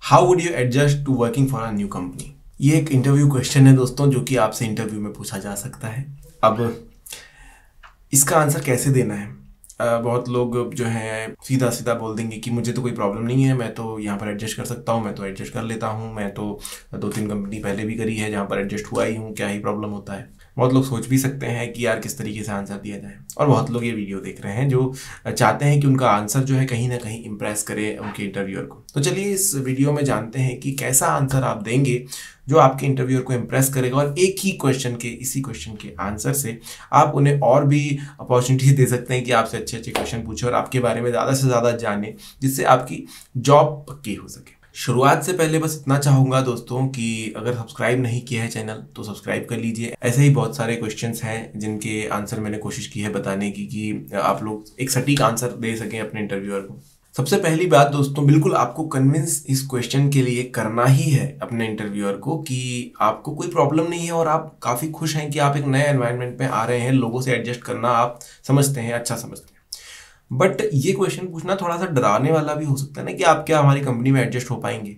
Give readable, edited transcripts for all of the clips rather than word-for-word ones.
How would you adjust to working for a new company. ये एक interview question है दोस्तों, जो कि आपसे इंटरव्यू में पूछा जा सकता है। अब इसका आंसर कैसे देना है? बहुत लोग जो है सीधा सीधा बोल देंगे कि मुझे तो कोई प्रॉब्लम नहीं है, मैं तो यहाँ पर एडजस्ट कर सकता हूँ, मैं तो एडजस्ट कर लेता हूँ, मैं तो 2-3 कंपनी पहले भी करी है जहाँ पर एडजस्ट हुआ ही हूँ, क्या ही प्रॉब्लम होता है। बहुत लोग सोच भी सकते हैं कि यार किस तरीके से आंसर दिया जाए, और बहुत लोग ये वीडियो देख रहे हैं जो चाहते हैं कि उनका आंसर जो है कहीं ना कहीं इम्प्रेस करे उनके इंटरव्यूअर को। तो चलिए इस वीडियो में जानते हैं कि कैसा आंसर आप देंगे जो आपके इंटरव्यूअर को इम्प्रेस करेगा, और एक ही क्वेश्चन के इसी क्वेश्चन के आंसर से आप उन्हें और भी अपॉर्चुनिटीज दे सकते हैं कि आपसे अच्छे अच्छे क्वेश्चन पूछे और आपके बारे में ज़्यादा से ज़्यादा जाने, जिससे आपकी जॉब पक्की हो सके। शुरुआत से पहले बस इतना चाहूँगा दोस्तों कि अगर सब्सक्राइब नहीं किया है चैनल तो सब्सक्राइब कर लीजिए। ऐसे ही बहुत सारे क्वेश्चंस हैं जिनके आंसर मैंने कोशिश की है बताने की कि आप लोग एक सटीक आंसर दे सकें अपने इंटरव्यूअर को। सबसे पहली बात दोस्तों, बिल्कुल आपको कन्विंस इस क्वेश्चन के लिए करना ही है अपने इंटरव्यूअर को कि आपको कोई प्रॉब्लम नहीं है और आप काफ़ी खुश हैं कि आप एक नए एनवायरनमेंट में आ रहे हैं, लोगों से एडजस्ट करना आप समझते हैं, अच्छा समझते हैं। बट ये क्वेश्चन पूछना थोड़ा सा डराने वाला भी हो सकता है ना, कि आप क्या हमारी कंपनी में एडजस्ट हो पाएंगे।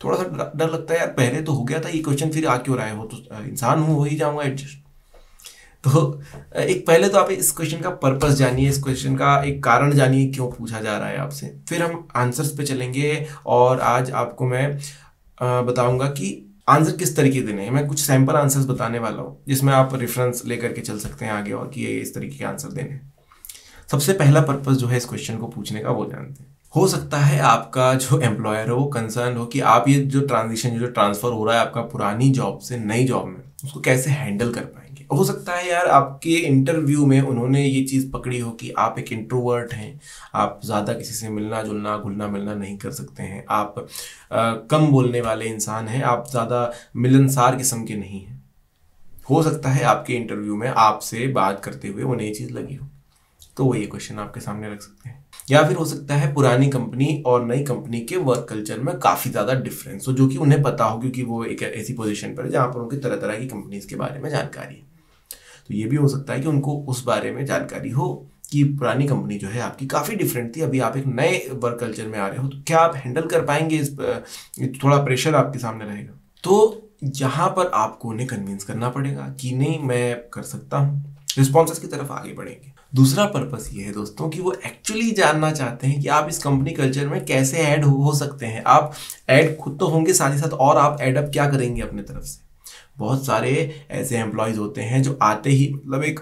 थोड़ा सा डर लगता है यार, पहले तो हो गया था ये क्वेश्चन, फिर आ क्यों रहा है, हो तो इंसान हूँ, हो ही जाऊंगा एडजस्ट। तो एक पहले तो आप इस क्वेश्चन का पर्पस जानिए, इस क्वेश्चन का एक कारण जानिए क्यों पूछा जा रहा है आपसे, फिर हम आंसर्स पे चलेंगे। और आज आपको मैं बताऊंगा कि आंसर किस तरीके देने हैं। मैं कुछ सैंपल आंसर्स बताने वाला हूँ जिसमें आप रेफरेंस लेकर के चल सकते हैं आगे, और कि ये इस तरीके के आंसर देने हैं। सबसे पहला पर्पस जो है इस क्वेश्चन को पूछने का वो जानते हैं। हो सकता है आपका जो एम्प्लॉयर हो वो कंसर्न हो कि आप ये जो ट्रांजिशन, जो ट्रांसफर हो रहा है आपका पुरानी जॉब से नई जॉब में, उसको कैसे हैंडल कर पाएंगे। हो सकता है यार आपके इंटरव्यू में उन्होंने ये चीज़ पकड़ी हो कि आप एक इंट्रोवर्ट हैं, आप ज़्यादा किसी से मिलना जुलना घुलना मिलना नहीं कर सकते हैं, आप कम बोलने वाले इंसान हैं, आप ज़्यादा मिलनसार किस्म के नहीं हैं। हो सकता है आपके इंटरव्यू में आपसे बात करते हुए उन्हें ये चीज़ लगी हो, तो वो ये क्वेश्चन आपके सामने रख सकते हैं। या फिर हो सकता है पुरानी कंपनी और नई कंपनी के वर्क कल्चर में काफ़ी ज़्यादा डिफरेंस हो, जो कि उन्हें पता हो क्योंकि वो एक ऐसी पोजीशन पर है जहाँ पर उनकी तरह तरह की कंपनीज के बारे में जानकारी है। तो ये भी हो सकता है कि उनको उस बारे में जानकारी हो कि पुरानी कंपनी जो है आपकी काफ़ी डिफरेंट थी, अभी आप एक नए वर्क कल्चर में आ रहे हो, तो क्या आप हैंडल कर पाएंगे, इस थोड़ा प्रेशर आपके सामने रहेगा। तो यहाँ पर आपको उन्हें कन्विंस करना पड़ेगा कि नहीं मैं कर सकता हूँ, रिस्पॉन्सेस की तरफ आगे बढ़ेंगे। दूसरा पर्पस ये है दोस्तों कि वो एक्चुअली जानना चाहते हैं कि आप इस कंपनी कल्चर में कैसे ऐड हो सकते हैं। आप ऐड खुद तो होंगे साथ ही साथ, और आप ऐड अप क्या करेंगे अपने तरफ से। बहुत सारे ऐसे एम्प्लॉयज़ होते हैं जो आते ही मतलब एक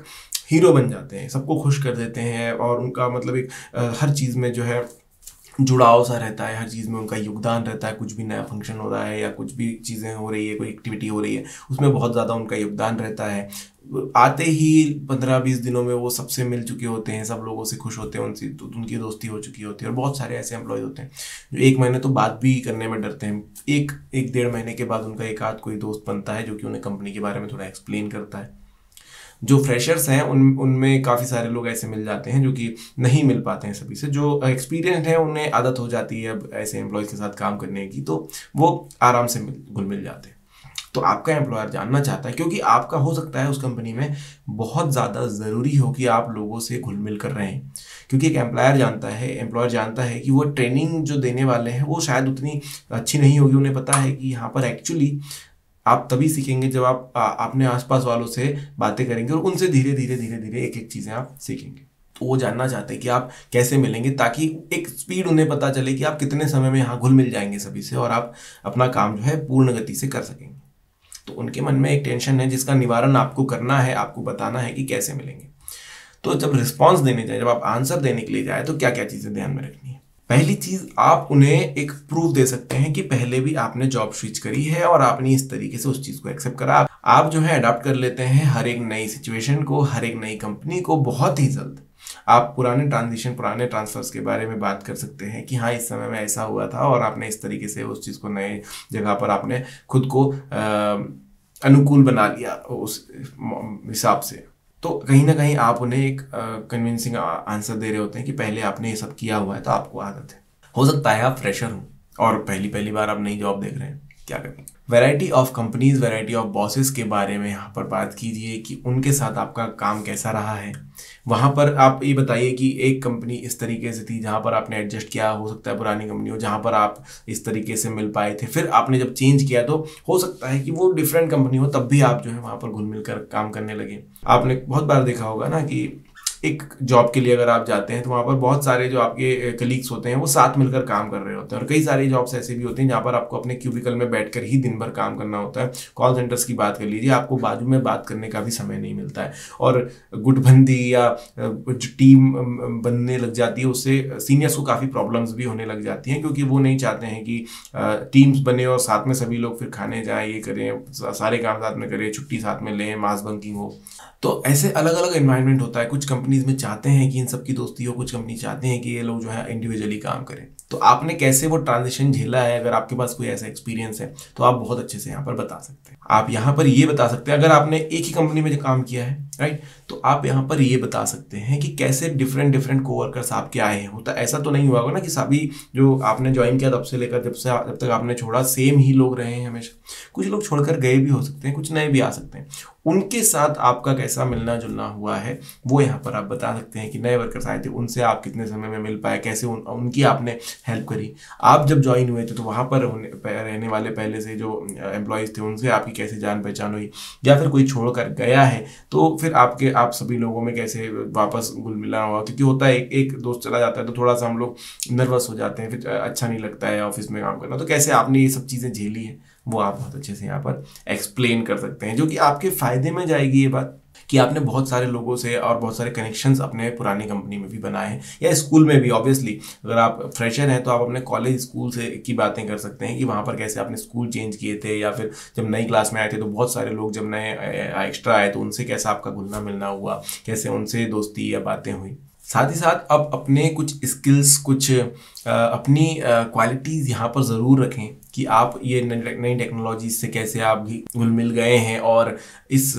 हीरो बन जाते हैं, सबको खुश कर देते हैं, और उनका मतलब एक हर चीज़ में जो है जुड़ाव सा रहता है, हर चीज़ में उनका योगदान रहता है। कुछ भी नया फंक्शन हो रहा है या कुछ भी चीज़ें हो रही है, कोई एक्टिविटी हो रही है, उसमें बहुत ज़्यादा उनका योगदान रहता है। आते ही 15-20 दिनों में वो सबसे मिल चुके होते हैं, सब लोगों से खुश होते हैं, उनसे तो उनकी दोस्ती हो चुकी होती है। और बहुत सारे ऐसे एम्प्लॉयज़ होते हैं जो 1 महीने तो बात भी करने में डरते हैं, एक 1-1.5 महीने के बाद उनका एक आध कोई दोस्त बनता है जो कि उन्हें कंपनी के बारे में थोड़ा एक्सप्लेन करता है। जो फ्रेशर्स हैं उनमें काफ़ी सारे लोग ऐसे मिल जाते हैं जो कि नहीं मिल पाते हैं सभी से। जो एक्सपीरियंस है उन्हें आदत हो जाती है अब ऐसे एम्प्लॉयज़ के साथ काम करने की, तो वो आराम से घुल मिल जाते हैं। तो आपका एम्प्लॉयर जानना चाहता है, क्योंकि आपका हो सकता है उस कंपनी में बहुत ज़्यादा ज़रूरी हो कि आप लोगों से घुल मिल कर रहें, क्योंकि एक एम्प्लॉयर जानता है कि वो ट्रेनिंग जो देने वाले हैं वो शायद उतनी अच्छी नहीं होगी। उन्हें पता है कि यहाँ पर एक्चुअली आप तभी सीखेंगे जब आप अपने आसपास वालों से बातें करेंगे और उनसे धीरे धीरे एक एक चीज़ें आप सीखेंगे। तो वो जानना चाहते हैं कि आप कैसे मिलेंगे, ताकि एक स्पीड उन्हें पता चले कि आप कितने समय में यहाँ घुल मिल जाएंगे सभी से, और आप अपना काम जो है पूर्ण गति से कर सकेंगे। तो उनके मन में एक टेंशन है जिसका निवारण आपको करना है, आपको बताना है कि कैसे मिलेंगे। तो जब रिस्पॉन्स देने जाए, जब आप आंसर देने के लिए जाए, तो क्या क्या चीज़ें ध्यान में रखनी है। पहली चीज़, आप उन्हें एक प्रूफ दे सकते हैं कि पहले भी आपने जॉब स्विच करी है और आपने इस तरीके से उस चीज़ को एक्सेप्ट करा। आप जो है अडॉप्ट कर लेते हैं हर एक नई सिचुएशन को, हर एक नई कंपनी को बहुत ही जल्द। आप पुराने ट्रांसफर्स के बारे में बात कर सकते हैं कि हाँ इस समय में ऐसा हुआ था और आपने इस तरीके से उस चीज़ को नए जगह पर आपने खुद को अनुकूल बना लिया उस हिसाब से। तो कहीं ना कहीं आप उन्हें एक कन्विंसिंग आंसर दे रहे होते हैं कि पहले आपने ये सब किया हुआ है तो आपको आदत है। हो सकता है आप फ्रेशर हो और पहली बार आप नई जॉब देख रहे हैं, क्या करेंगे। Variety of companies, variety of bosses के बारे में यहाँ पर बात कीजिए कि उनके साथ आपका काम कैसा रहा है। वहाँ पर आप ये बताइए कि एक कंपनी इस तरीके से थी जहाँ पर आपने एडजस्ट किया, हो सकता है पुरानी कंपनी हो जहाँ पर आप इस तरीके से मिल पाए थे, फिर आपने जब चेंज किया तो हो सकता है कि वो डिफरेंट कंपनी हो, तब भी आप जो है वहाँ पर घुल मिल कर काम करने लगे। आपने बहुत बार देखा होगा ना कि एक जॉब के लिए अगर आप जाते हैं तो वहाँ पर बहुत सारे जो आपके कलीग्स होते हैं वो साथ मिलकर काम कर रहे होते हैं, और कई सारी जॉब्स ऐसे भी होते हैं जहाँ पर आपको अपने क्यूबिकल में बैठकर ही दिन भर काम करना होता है। कॉल सेंटर्स की बात कर लीजिए, आपको बाजू में बात करने का भी समय नहीं मिलता है, और गुटबंदी या जो टीम बनने लग जाती है उससे सीनियर्स को काफ़ी प्रॉब्लम्स भी होने लग जाती हैं, क्योंकि वो नहीं चाहते हैं कि टीम्स बने और साथ में सभी लोग फिर खाने जाएं, ये करें, सारे काम साथ में करें, छुट्टी साथ में लें, मास बंकिंग हो। तो ऐसे अलग अलग एनवायरनमेंट होता है। कुछ कंपनीज में चाहते हैं कि इन सब की दोस्ती हो, कुछ कंपनी चाहते हैं कि ये लोग जो है इंडिविजुअली काम करें। तो आपने कैसे वो ट्रांजिशन झेला है, अगर आपके पास कोई ऐसा एक्सपीरियंस है तो आप बहुत अच्छे से यहाँ पर बता सकते हैं। आप यहाँ पर ये बता सकते हैं, अगर आपने एक ही कंपनी में जो काम किया है, राइट, तो आप यहाँ पर ये बता सकते हैं कि कैसे डिफरेंट डिफरेंट कोवर्कर्स आपके आए हैं। होता ऐसा तो नहीं हुआ होगा ना कि सभी जो आपने ज्वाइन किया तब से लेकर जब तक आपने छोड़ा सेम ही लोग रहे हैं हमेशा। कुछ लोग छोड़कर गए भी हो सकते हैं, कुछ नए भी आ सकते हैं। उनके साथ आपका कैसा मिलना जुलना हुआ है वो यहाँ पर आप बता सकते हैं कि नए वर्कर्स आए थे, उनसे आप कितने समय में मिल पाए, कैसे उनकी आपने हेल्प करी। आप जब ज्वाइन हुए थे तो वहाँ पर रहने वाले पहले से जो एम्प्लॉयज़ थे उनसे आपकी कैसे जान पहचान हुई, या फिर कोई छोड़ कर गया है तो फिर आप सभी लोगों में कैसे वापस घुल मिलना हुआ। क्योंकि होता है एक दोस्त चला जाता है तो थोड़ा सा हम लोग नर्वस हो जाते हैं, फिर अच्छा नहीं लगता है ऑफिस में काम करना। तो कैसे आपने ये सब चीज़ें झेली है वो आप बहुत अच्छे से यहाँ पर एक्सप्लेन कर सकते हैं, जो कि आपके फ़ायदे में जाएगी ये बात कि आपने बहुत सारे लोगों से और बहुत सारे कनेक्शंस अपने पुरानी कंपनी में भी बनाए हैं, या स्कूल में भी। ऑब्वियसली अगर आप फ्रेशर हैं तो आप अपने कॉलेज स्कूल से की बातें कर सकते हैं कि वहाँ पर कैसे आपने स्कूल चेंज किए थे, या फिर जब नई क्लास में आए थे तो बहुत सारे लोग जब नए एक्स्ट्रा आए तो उनसे कैसा आपका घुलना मिलना हुआ, कैसे उनसे दोस्ती या बातें हुई। साथ ही साथ अब अपने कुछ स्किल्स, कुछ अपनी क्वालिटीज़ यहाँ पर ज़रूर रखें कि आप ये नई टेक्नोलॉजी से कैसे आप भी घुल मिल गए हैं, और इस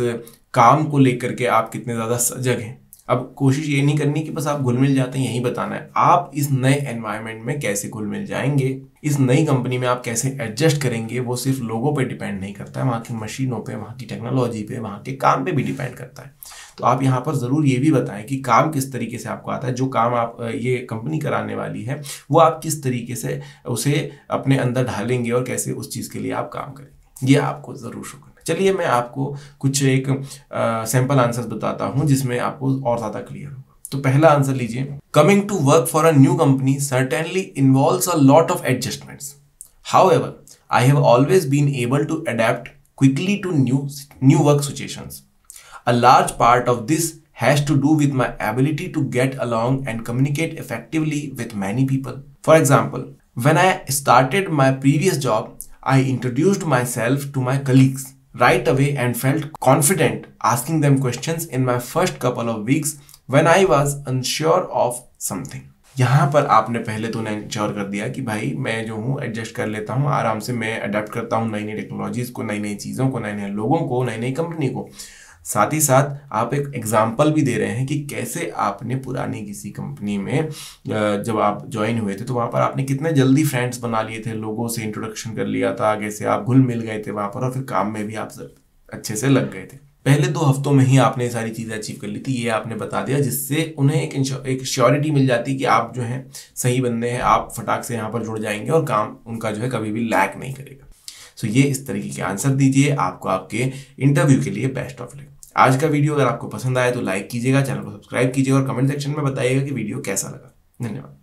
काम को लेकर के आप कितने ज़्यादा सजग हैं। अब कोशिश ये नहीं करनी कि बस आप घुल मिल जाते हैं, यही बताना है आप इस नए एनवायरनमेंट में कैसे घुल मिल जाएंगे, इस नई कंपनी में आप कैसे एडजस्ट करेंगे। वो सिर्फ लोगों पे डिपेंड नहीं करता है, वहाँ की मशीनों पे, वहाँ की टेक्नोलॉजी पे, वहाँ के काम पे भी डिपेंड करता है। तो आप यहाँ पर ज़रूर ये भी बताएं कि काम किस तरीके से आपको आता है, जो काम आप ये कंपनी कराने वाली है वो आप किस तरीके से उसे अपने अंदर ढालेंगे और कैसे उस चीज़ के लिए आप काम करेंगे। ये आपको ज़रूर शो करना। चलिए मैं आपको कुछ एक सैम्पल आंसर्स बताता हूँ जिसमें आपको और ज़्यादा क्लियर होगा। तो पहला आंसर लीजिए, coming to work for a new company certainly involves a lot of adjustments. However, I have always been able to adapt quickly to new work situations. A large part of this has to do with my ability to get along and communicate effectively with many people. For example, when I started my previous job, I introduced myself to my colleagues right away and felt confident asking them questions in my first couple of weeks when I was unsure of something. यहाँ पर आपने पहले तो उन्हें ensure कर दिया कि भाई मैं जो हूँ एडजस्ट कर लेता हूँ, आराम से मैं अडेप्ट करता हूँ नई नई टेक्नोलॉजीज़ को, नई नई चीज़ों को, नए नए लोगों को, नई नई कंपनी को। साथ ही साथ आप एक एग्जाम्पल भी दे रहे हैं कि कैसे आपने पुरानी किसी कंपनी में जब आप ज्वाइन हुए थे तो वहाँ पर आपने कितने जल्दी फ्रेंड्स बना लिए थे, लोगों से इंट्रोडक्शन कर लिया था, कैसे आप घुल मिल गए थे वहाँ पर, और फिर काम में भी आप अच्छे से लग गए थे। पहले 2 हफ्तों में ही आपने ये सारी चीज़ें अचीव कर ली थी, ये आपने बता दिया, जिससे उन्हें एक श्योरिटी मिल जाती कि आप जो है सही बंदे हैं, आप फटाक से यहाँ पर जुड़ जाएंगे और काम उनका जो है कभी भी लैक नहीं करेगा। सो ये इस तरीके के आंसर दीजिए, आपको आपके इंटरव्यू के लिए बेस्ट ऑफ लक। आज का वीडियो अगर आपको पसंद आया तो लाइक कीजिएगा, चैनल को सब्सक्राइब कीजिएगा और कमेंट सेक्शन में बताइएगा कि वीडियो कैसा लगा। धन्यवाद।